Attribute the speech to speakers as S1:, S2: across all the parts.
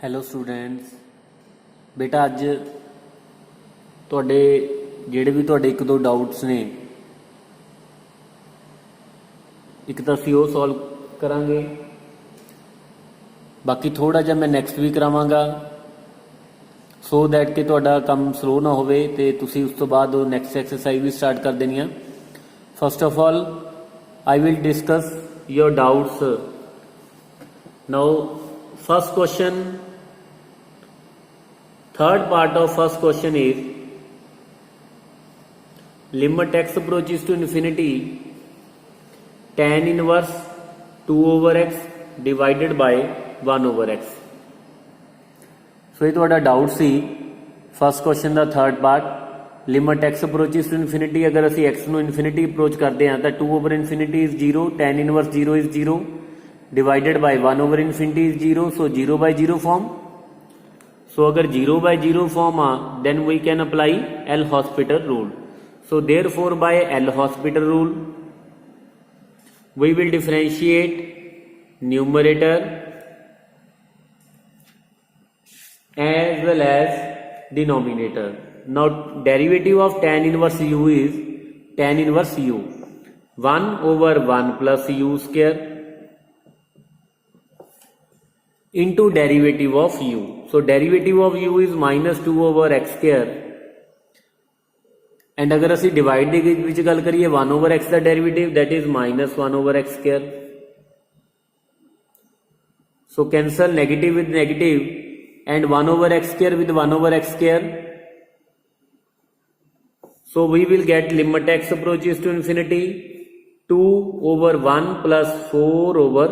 S1: Hello students, ਬੇਟਾ ਅੱਜ ਤੁਹਾਡੇ ਜਿਹੜੇ ਵੀ ਤੁਹਾਡੇ ਇੱਕ ਦੋ ਡਾਊਟਸ ਨੇ, ਇੱਕ ਤਾਂ ਅਸੀਂ ਉਹ ਸੋਲਵ ਕਰਾਂਗੇ, ਬਾਕੀ ਥੋੜ੍ਹਾ ਜਿਹਾ ਮੈਂ ਨੈਕਸਟ ਵੀ ਕਰਾਵਾਂਗਾ ਸੋ ਦੈਟ ਕਿ ਤੁਹਾਡਾ ਕੰਮ ਸਲੋ ਨਾ ਹੋਵੇ ਅਤੇ ਤੁਸੀਂ ਉਸ ਤੋਂ ਬਾਅਦ ਨੈਕਸਟ ਐਕਸਰਸਾਈਜ਼ ਵੀ ਸਟਾਰਟ ਕਰ ਦੇਣੀ ਆ। First of all I will discuss your doubts. Now first question, third part of first question is limit x approaches to infinity tan inverse 2 over x divided by 1 over x. So ਇਹ ਤੁਹਾਡਾ doubt ਸੀ first question ਦਾ third part, limit x approaches to infinity. अगर असी x ਨੂੰ infinity approach करते हैं तो 2 over infinity is 0, tan inverse 0 is 0 divided by 1 over infinity is 0, so 0 by 0 form। so अगर 0 by 0 form then we can apply L'Hospital rule। so therefore by L'Hospital rule we will differentiate numerator as well as denominator। Now derivative of tan inverse u is tan inverse u, 1 over 1 plus u square into derivative of u। so derivative of u is minus 2 over x square, and अगर असी divide दी विच गल करिए 1 over x का derivative that is minus 1 over x square। so cancel negative with negative and 1 over x square with 1 over x square। so we will get limit x approaches to infinity 2 over 1 plus 4 over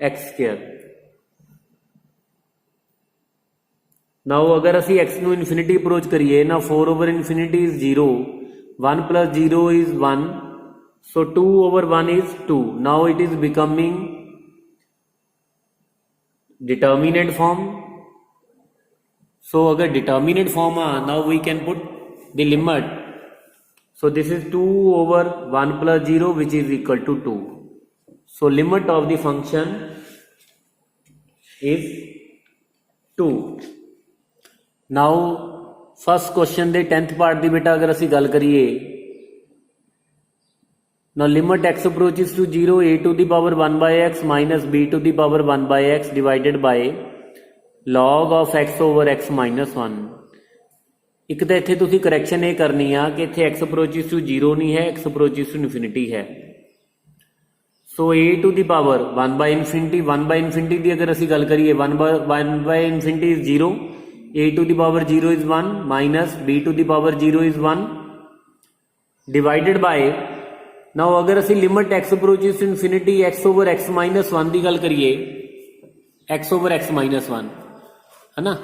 S1: x square। now अगर असी x ਨੂੰ infinity approach करिए ना 4 over infinity is 0, 1 plus 0 is 1, so 2 over 1 is 2। now it is becoming determinant form। so अगर determinant form now we can put the limit। so this is 2 over 1 plus 0 which is equal to 2। so limit of the function is 2। now first question the 10th part ਦੀ बेटा अगर ਅਸੀਂ ਗੱਲ करिए now limit x approaches to 0 a to the power 1 by x minus b to the power 1 by x divided by log of x over x minus 1। एक तो इत्थे तुसी correction ये करनी आ कि इत्थे x अप्रोचिस टू 0 नहीं है, x अप्रोचिस टू इन्फिनिटी है। So a to the power 1 by infinity की अगर असी गल करिए 1 by infinity is 0, a to the power 0 is 1 minus b to the power 0 is 1 divided by now अगर असी limit x approaches to infinity x over x minus 1 की गल करिए x ओवर x माइनस 1 है ना।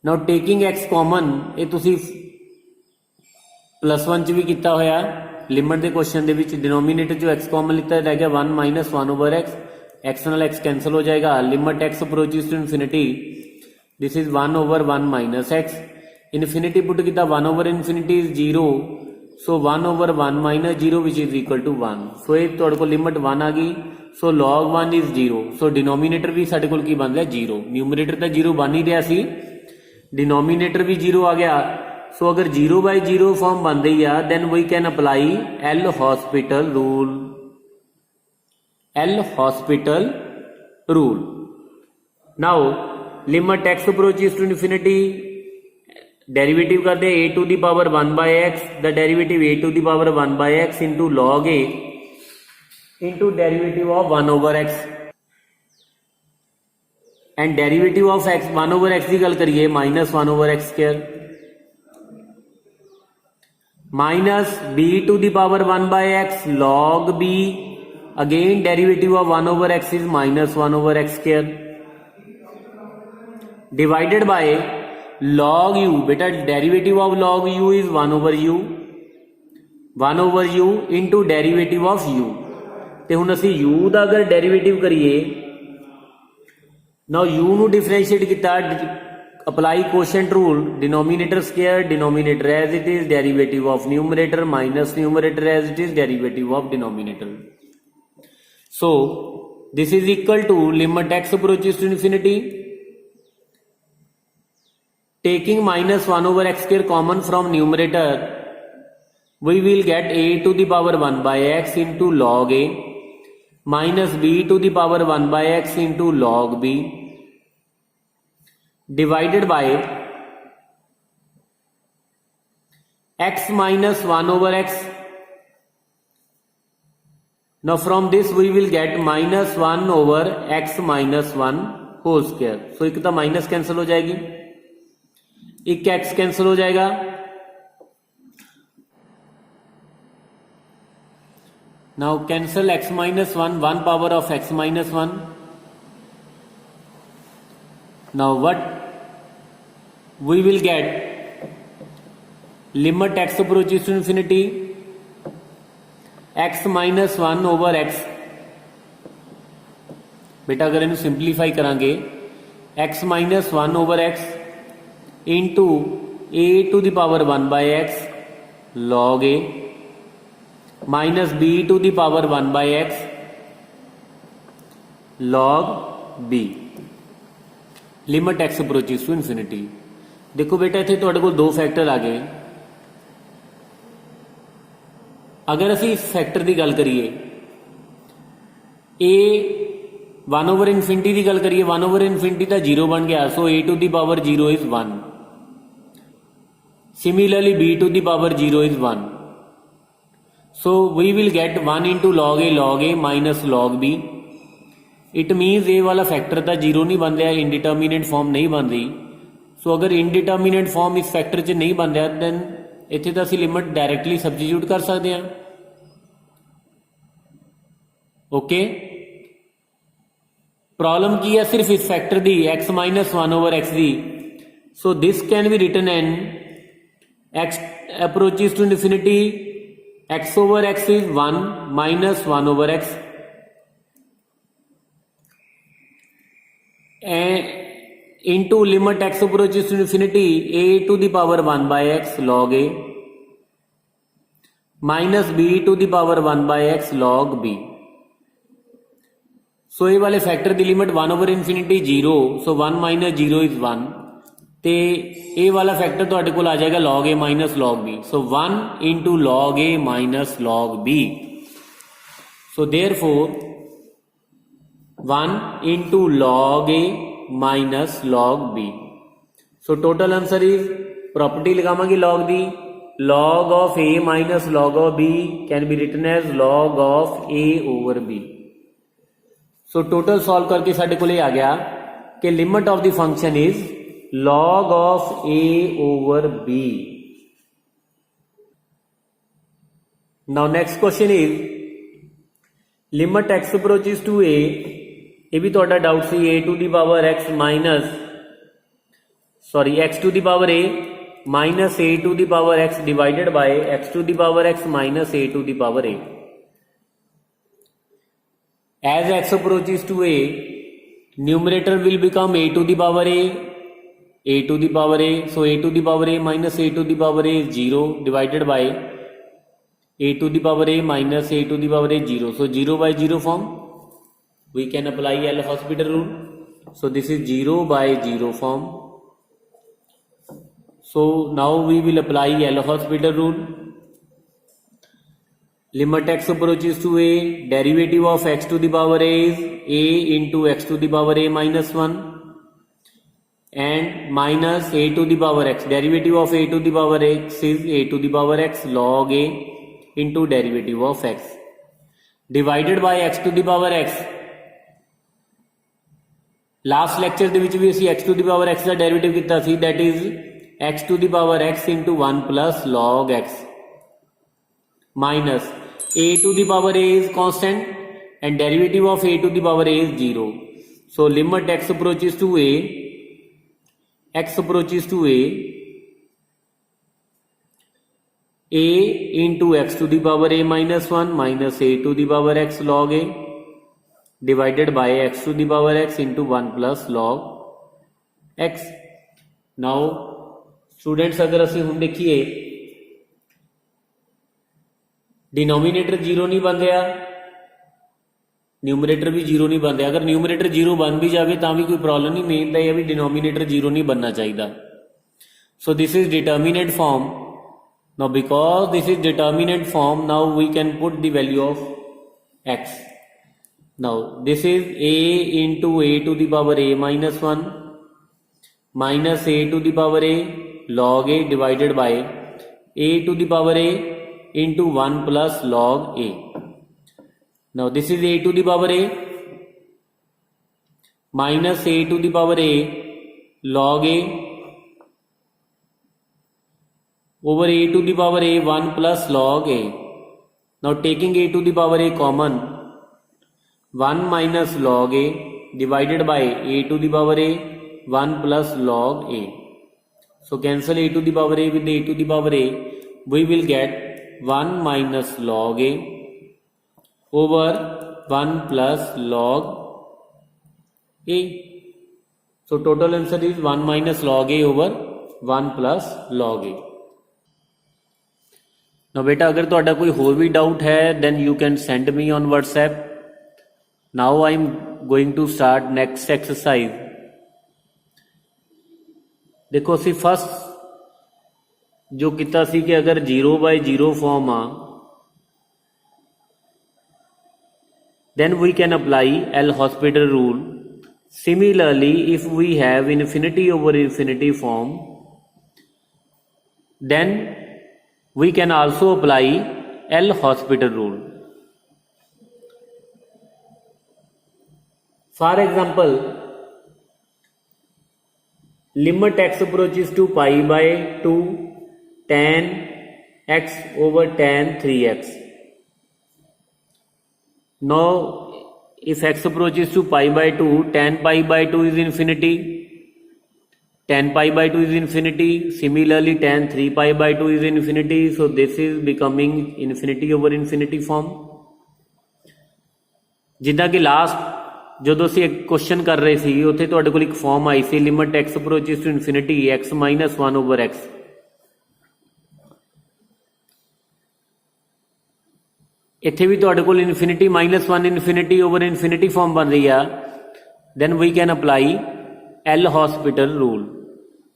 S1: नाउ टेकिंग x कॉमन ये तुसी +1 च भी किया होया लिमिट के क्वेश्चन दे विच डिनोमीनेटर जो x कॉमन लिता रह गया 1 माइनस 1 ओवर x नाल x कैंसल हो जाएगा। Limit x approaches to infinity this is 1 over 1 minus x, infinity put किया 1 over infinity is 0, so 1 over 1 minus 0 which is equal to 1। So ये तुहाडे कोल लिमिट 1 आ गई, so log 1 is 0, so denominator भी साडे कोल की बन रहा 0, न्यूमरेटर तो 0 बन ही रहा सी, डिनोमीनेटर भी 0 आ गया। सो अगर 0 बाय 0 फॉर्म बन रही है then we can apply L'Hospital rule. L'Hospital rule. Now limit x approaches to infinity derivative कर दे a to the power 1 by x, the derivative a to the power 1 by x into log a into derivative of 1 over x and derivative of x 1 over x की गल करिए minus 1 over x square minus b to the power 1 by x log b, again derivative of 1 over x is minus 1 over x square divided by log u। बेटा derivative of log u is 1 over u into derivative of u। ते हुण असी u का अगर derivative करिए now u ਨੂੰ differentiate किया apply quotient rule, denominator square denominator as it is derivative of numerator minus numerator as it is derivative of denominator. So this is equal to limit x approaches to infinity, taking minus 1 over x square common from numerator, we will get a to the power 1 by x into log a minus b to the power 1 by x into log b divided by x minus 1 over x. Now from this we will get minus 1 over x minus 1 whole square. So एक तो minus cancel हो जाएगी, एक x cancel हो जाएगा, now cancel x minus 1, 1 power of x minus 1. Now what we will get, limit x approaches to infinity, x minus 1 over x, बेटा अगर इन्हें सिंप्लीफाई करांगे, x minus 1 over x into a to the power 1 by x log a minus b to the power 1 by x log b, limit x approaches to infinity. देखो बेटा इतने तुहाडे कोल दो factor आ गए। अगर असी इस फैक्टर की गल करिए, ए 1 ओवर इनफिनिटी की गल करिए, 1 ओवर इनफिनिटी तो 0 बन गया, so A to the power 0 is 1। Similarly B to the power 0 is 1, so we will get 1 into log A minus log B. It means A वाला फैक्टर तो 0 नहीं बन रहा, इनडिटर्मीनेट फॉर्म नहीं बन रही। सो अगर इनडिटर्मीनेट फॉर्म इस फैक्टर च नहीं बन रहा, दैन इत्थे तो असी लिमिट डायरैक्टली सबस्टिट्यूट कर सकते हैं। ओके, प्रॉब्लम की है सिर्फ इस फैक्टर दी, x माइनस 1 ओवर x दी। So this can be written an x approaches to infinity, x over x is 1 minus 1 over x into limit x approaches to infinity, a to the power 1 by x log a minus b to the power 1 by x log b। सो ये वाले factor की limit 1 over infinity 0, so 1 minus 0 is 1, ते ए वाला factor तुहाडे कोल आ जाएगा log a minus log b, so 1 into log a minus log b। So therefore 1 into log a minus log b। So total answer is, property लगावांगे log दी, log of a minus log of b can be written as log of a over b। So total solve करके साडे कोल आ गया कि limit of the function is log of a over b। Now next question is limit x approaches to a, ये भी थोड़ा doubt सी, a to the power x minus sorry x to the power a minus a to the power x divided by x to the power x minus a to the power a. As x approaches to a, numerator will become a to the power a to the power a, so A to the power a minus a to the power a 0 divided by a to the power a minus a to the power a 0, so 0 by 0 form। We can apply L'Hospital rule. So this is 0 by 0 form. So now we will apply L'Hospital rule. Limit x approaches to a, derivative of x to the power a is a into x to the power a minus 1 and minus a to the power x. Derivative of a to the power x is a to the power x log a into derivative of x divided by x to the power x। Last lecture ਦੇ ਵਿੱਚ ਵੀ ਅਸੀਂ x to the power x the derivative ਕੀਤਾ ਸੀ, that is x to the power x into 1 plus log x minus a to the power a is constant and derivative of a to the power a is 0. So limit x approaches to a, x approaches to a into x to the power a minus 1 minus a to the power x log a divided by x to the power x into 1 plus log x। now students अगर असी हुण देखिए denominator 0 नहीं बन रहा, numerator भी zero नहीं बनते। अगर न्यूमरेटर जीरो बन भी जाए तो भी कोई प्रॉब्लम नहीं, मेन तो यह भी डिनोमीनेटर जीरो नहीं बनना चाहिए। So this is determinant form. Now because this is determinant form, now we can put the value of x. Now this is a into a to the power a minus 1 minus a to the power a log a divided by a to the power a into 1 plus log a. Now this is a to the power a minus a to the power a log a over a to the power a 1 plus log a. Now taking a to the power a common, 1 minus log a divided by a to the power a 1 plus log a. So cancel a to the power a with a to the power a. We will get 1 minus log a over 1 plus log a. So total answer is 1 minus log a over 1 plus log a. Now बेटा अगर तुहाडा कोई होर भी doubt है then you can send me on WhatsApp. Now I am going to start next exercise. देखो ਅਸੀਂ first जो किया सी कि अगर 0/0 फॉर्म आ then we can apply L'Hospital rule. Similarly, if we have infinity over infinity form, then we can also apply L'Hospital rule. For example, limit x approaches to pi by 2 tan x over tan 3x. Now if x approaches to pi by 2, tan pi by 2 is infinity, tan pi by 2 is infinity, similarly tan 3 pi by 2 is infinity, so this is becoming infinity over infinity form. जिदा कि last ਜਦੋਂ ਅਸੀਂ ਇੱਕ question ਕਰ ਰਹੇ ਸੀ ਉੱਥੇ ਤੁਹਾਡੇ ਕੋਲ ਇੱਕ ਫਾਰਮ ਆਈ ਸੀ limit x approaches to infinity x - 1 over x. ਇੱਥੇ ਵੀ ਤੁਹਾਡੇ ਕੋਲ infinity -1 infinity over infinity form ਬਣ ਰਹੀ ਆ. then we can apply L'Hospital rule.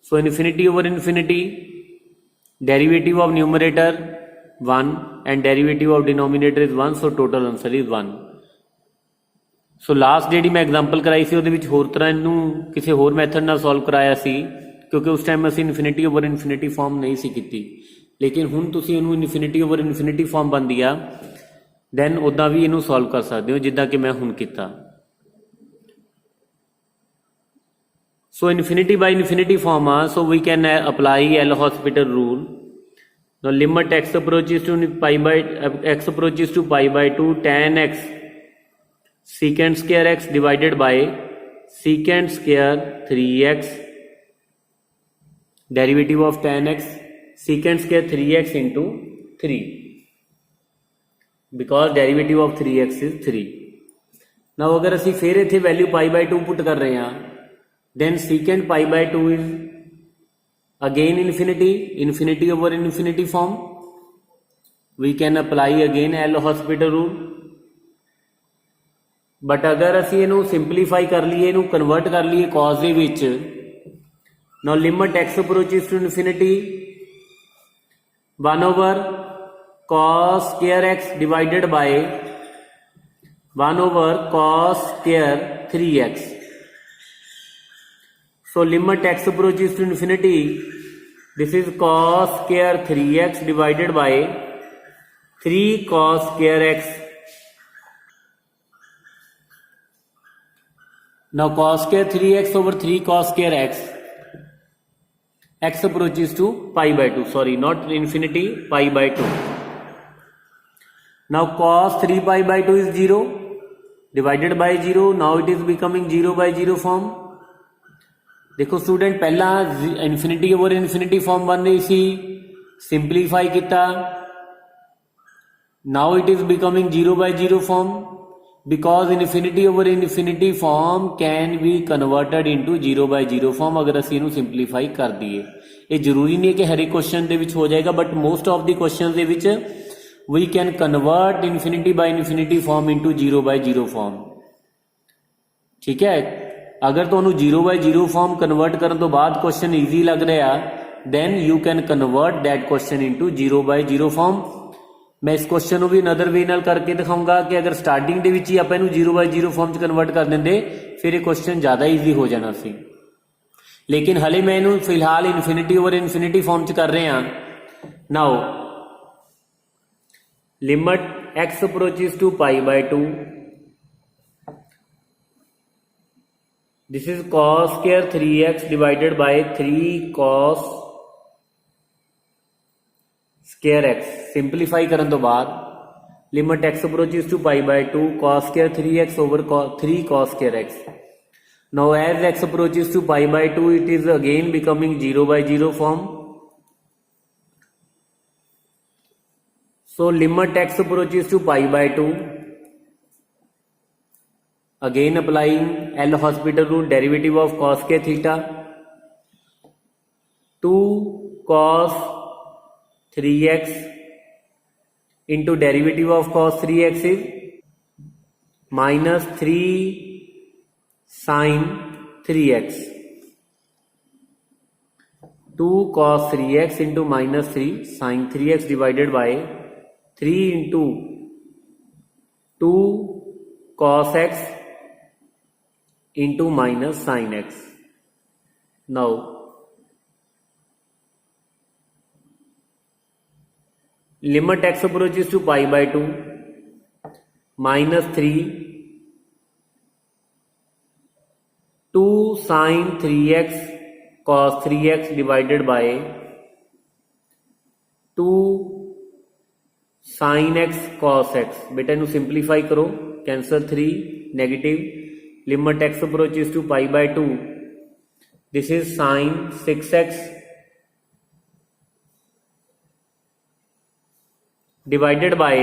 S1: So infinity over infinity, derivative of numerator 1 and derivative of denominator is 1, so total answer is 1. So last जी मैं example कराई सी उहदे विच होर तरह इनू किसी होर मैथड नाल सॉल्व कराया सी क्योंकि उस टाइम असीं इनफिनिटी ओवर इनफिनिटी फॉर्म नहीं सी कीती. लेकिन हुण तुसीं इनू इनफिनिटी ओवर इनफिनिटी फॉर्म बनदी आ दैन उदां भी इनू सॉल्व कर सकते हो जिद्दां कि मैं हुण कीता. So infinity by infinity form आ, so we can apply L'Hospital rule. Now limit x approaches to pi by 2 tan x secant square x divided by secant square 3x, derivative of tan x secant square 3x into 3, because derivative of 3x is 3. now अगर असी फिर इत्थे value pi by 2 put कर रहे हैं then secant pi by 2 is again infinity over infinity form. we can apply again L'Hospital rule. But अगर असी इनू सिंपलीफाई कर लीए, इनू कन्वर्ट कर लीए कॉस दे विच, now limit x approaches to infinity 1 over cos square x divided by 1 over cos square 3x. so limit x approaches to infinity, this is cos square 3x divided by 3 cos square x. now cos square 3x over 3 cos square x approaches to pi by 2, sorry not infinity, pi by 2. now cos 3 pi by 2 is 0 divided by 0, now it is becoming 0/0 form. देखो student पहला infinity over infinity form बन रही सी, simplify किया, now it is becoming 0/0 form because infinity over infinity form can be converted into 0/0 form अगर असी इनू simplify कर दिए. ये जरूरी नहीं है कि हर एक क्वेश्चन दे विच हो जाएगा, but most of the question दे विच we can convert infinity by infinity form into 0/0 form. ठीक है, अगर तुहानू 0/0 फॉर्म कन्वर्ट करने तो बाद क्वेश्चन ईजी लग रहा then you can convert that question into 0/0 form. मैं इस क्वेश्चन को भी अनदर वे नाल करके दिखाऊंगा कि अगर स्टार्टिंग दे विच ही आपां इहनू 0/0 फॉर्म च कन्वर्ट कर देंदे फिर ये क्वेश्चन ज़्यादा ईजी हो जाना सी, लेकिन हले मैं इहनू फिलहाल इन्फिनिटी ओवर इन्फिनिटी फॉर्म च कर रहा। Now limit x approaches to π/2, this is cos square 3x divided by 3 cos square x। Simplify करने तो बाद limit x approaches to π/2 cos square 3x over 3 cos square x। Now as x approaches to π/2 it is again becoming 0/0 form। So limit x approaches to π/2, again applying L'Hospital rule, derivative of cos k theta, 2 cos 3x into derivative of cos 3x is minus 3 sin 3x, 2 cos 3x into minus 3 sin 3x divided by 3 into 2 cos x into minus sin x। Now limit x approaches to π/2 minus 3 2 sin 3x cos 3x divided by 2 sin x cos x। बेटा इन्हू simplify करो, cancel 3 negative, limit x approaches to π/2, this is sin 6x divided by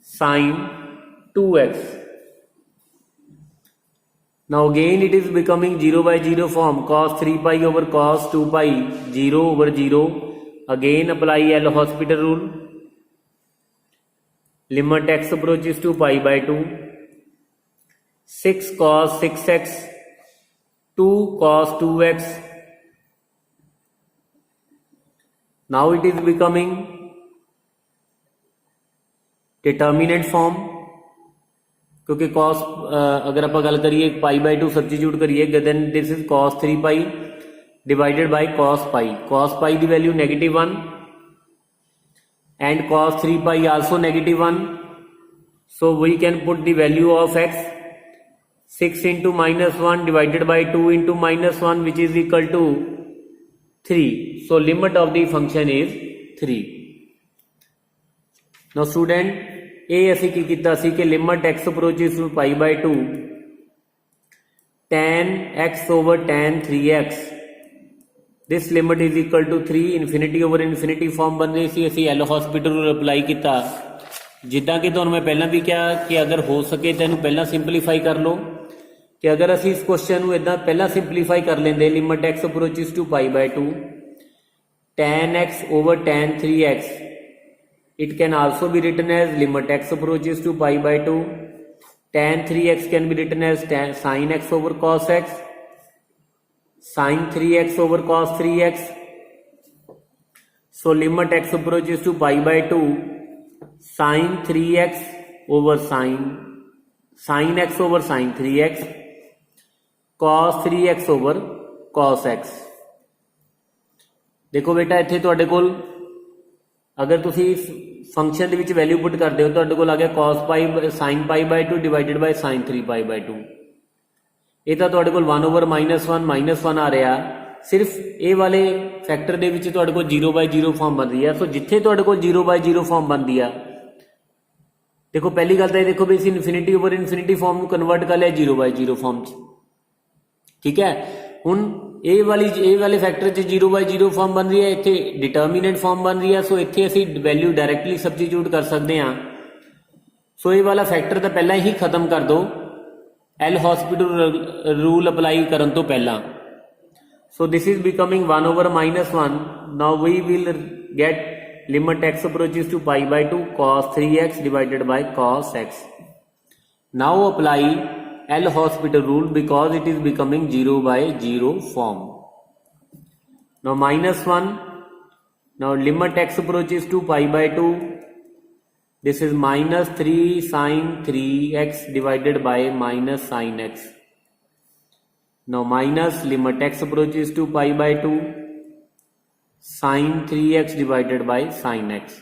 S1: sin 2x। Now again it is becoming 0/0 form, cos 3 pi over cos 2 pi, 0/0। Again apply L'Hospital rule, limit x approaches to π/2, 6 cos 6x, 2 cos 2x। Now it is becoming determinant form, क्योंकि cos अगर आप गल करिए π/2 substitute करिए then this is cos 3 pi divided by cos pi। cos pi की value -1 and cos 3 pi also -1, so we can put the value of x 6 into -1 divided by 2 into -1 which is equal to 3। so limit of the function is 3। now student ਇਹ ਅਸੀਂ ਕੀ ਕੀਤਾ ਸੀ ਕਿ limit x approaches to π/2 tan x over tan 3x, this limit is equal to 3, infinity over infinity form ਬਣ ਰਹੀ ਸੀ। ਅਸੀਂ L'Hospital rule apply ਕੀਤਾ, ਜਿੱਦਾਂ ਕਿ ਤੁਹਾਨੂੰ ਮੈਂ ਪਹਿਲਾਂ ਵੀ ਕਿਹਾ ਕਿ ਅਗਰ ਹੋ ਸਕੇ ਤਾਂ ਇਹਨੂੰ ਪਹਿਲਾਂ ਸਿੰਪਲੀਫਾਈ ਕਰ ਲਓ, ਕਿ ਅਗਰ ਅਸੀਂ ਇਸ ਕੁਐਸਚਨ ਨੂੰ ਇਦਾਂ ਪਹਿਲਾਂ ਸਿੰਪਲੀਫਾਈ ਕਰ ਲੈਂਦੇ limit x approaches to π/2 tan x over tan 3x, it can also be written as limit x approaches to π/2 tan 3x can be written as sin x over cos x, sin 3x over cos 3x। so limit x approaches to π/2 sin 3x over sin x over sin 3x, cos 3x over cos x। देखो बेटा इत्थे तुहाडे कोल अगर तुसी function they which value put करदे हो तुहाडे कोल आ गया cos pi sin π/2 divided by sin 3 π/2। ये तो तुहाडे कोल 1 over -1 आ रहा, सिर्फ ये वाले फैक्टर दे विच तुहाडे कोल 0/0 फॉर्म बन रही है। सो जिथे तुहाडे कोल 0/0 फॉर्म बनती है, देखो पहली गल तो ये देखो भी इस इनफिनिटी ओवर इनफिनिटी फॉर्म को कन्वर्ट कर लिया 0/0 फॉर्म च, ठीक है। हुण ए वाले फैक्टर च 0/0 फॉर्म बन रही है, इत्थे डिटर्मिनेंट फॉर्म बन रही है। सो इत्थे असीं वैल्यू डायरैक्टली सबस्टीट्यूट कर सकते हैं। सो ये वाला फैक्टर तो पहला ही खत्म कर दो L'Hospital रूल अप्लाई करन तो पहला। So this is becoming 1 over -1। Now we will get limit x approaches to pi by 2 cos 3x divided by cos x. Now apply L'Hospital rule because it is becoming 0 by 0 form. Now minus 1. Now limit x approaches to pi by 2. This is minus 3 sine 3x divided by minus sine x. Now minus limit x approaches to pi by 2 sine 3x divided by sine x.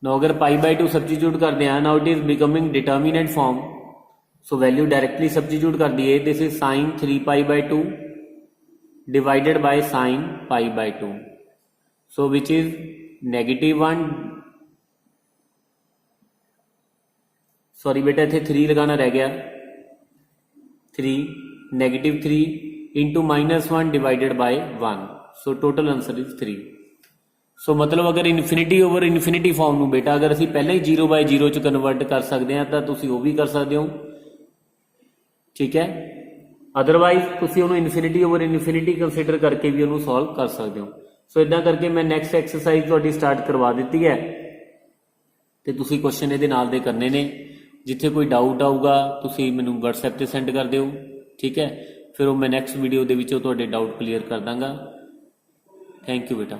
S1: Now अगर pi by 2 substitute कर दें, now it is becoming determinant form. So value directly substitute कर दिए. This is sine 3 pi by 2 divided by sine pi by 2. So which is -1. Sorry बेटा इतने 3 लगाना रह गया. 3 -3 into -1 divided by 1. So total answer is 3. सो मतलब अगर infinity over infinity form ਨੂੰ बेटा अगर ਅਸੀਂ ਪਹਿਲਾਂ ਹੀ 0 ਬਾਈ 0 ਚ ਕਨਵਰਟ ਕਰ ਸਕਦੇ ਹਾਂ ਤਾਂ ਤੁਸੀਂ ਉਹ ਵੀ ਕਰ ਸਕਦੇ ਹੋ. ਠੀਕ ਹੈ, ਅਦਰਵਾਈਜ਼ ਤੁਸੀਂ ਉਹਨੂੰ ਇਨਫਿਨਿਟੀ ਓਵਰ ਇਨਫਿਨਿਟੀ ਕੰਸੀਡਰ ਕਰਕੇ ਵੀ ਉਹਨੂੰ ਸੋਲਵ ਕਰ ਸਕਦੇ ਹੋ. ਸੋ ਇਦਾਂ ਕਰਕੇ ਮੈਂ ਨੈਕਸਟ ਐਕਸਰਸਾਈਜ਼ ਤੁਹਾਡੀ ਸਟਾਰਟ ਕਰਵਾ ਦਿੱਤੀ ਹੈ ਤੇ ਤੁਸੀਂ ਕੁਐਸਚਨ ਇਹਦੇ ਨਾਲ ਦੇ ਕਰਨੇ ਨੇ. ਜਿੱਥੇ ਕੋਈ ਡਾਊਟ ਆਊਗਾ ਤੁਸੀਂ ਮੈਨੂੰ WhatsApp ਤੇ ਸੈਂਡ ਕਰ ਦਿਓ. ਠੀਕ ਹੈ, ਫਿਰ ਉਹ ਮੈਂ ਨੈਕਸਟ ਵੀਡੀਓ ਦੇ ਵਿੱਚ ਤੁਹਾਡੇ ਡਾਊਟ ਕਲੀਅਰ ਕਰ ਦਾਂਗਾ. ਥੈਂਕ ਯੂ ਬੇਟਾ.